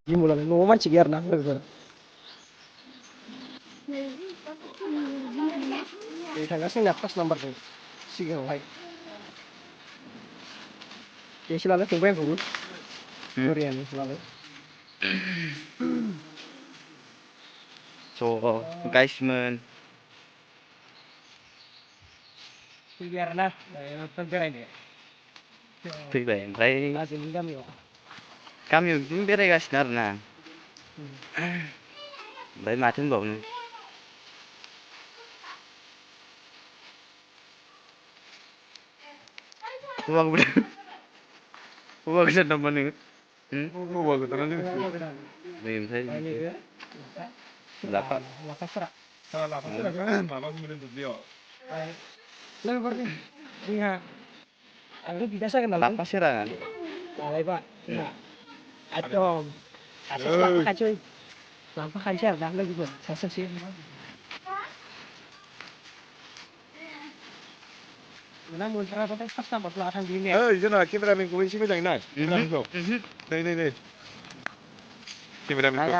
बिमलालाय न'आव मानसि गैया आरोना लोगोफोर नै थांगासिनो जोंना 5 नाम्बारजों सिगाङावहाय एसे लालाय फंबाय आंखौबो बोरायानो लालाय स' गाइसमोन फैबाय आरोना माबाफोर बेरायनो फैबाय ओमफ्राय हाजोनि गामियाव गामियाव बिदिनो बेरायगासिनो आरोना ओमफ्राय माथो होनबावनो हौवा गोदान नामा नोङो हौवा गोदानानो नै ओमफ्राय नैबे लाफा लाफाफोरा माबा मोनो दुब्लियाव लोगोफोर जोंहा आंथ' बिदासो जागोन नालाय लाफा सेरा लालायबा जोंहा एकदम सासेसो लांफाखानोसै आरोना लोगोफोर सासे मोना मोनथाराबाथाय 5 नाम्बारखौ लाना थांदिनि ने ओइ जोंना केमेरामेनखौबो एसे मोजाङै नाय केमेरामेनखौ नै केमेरामेनखौ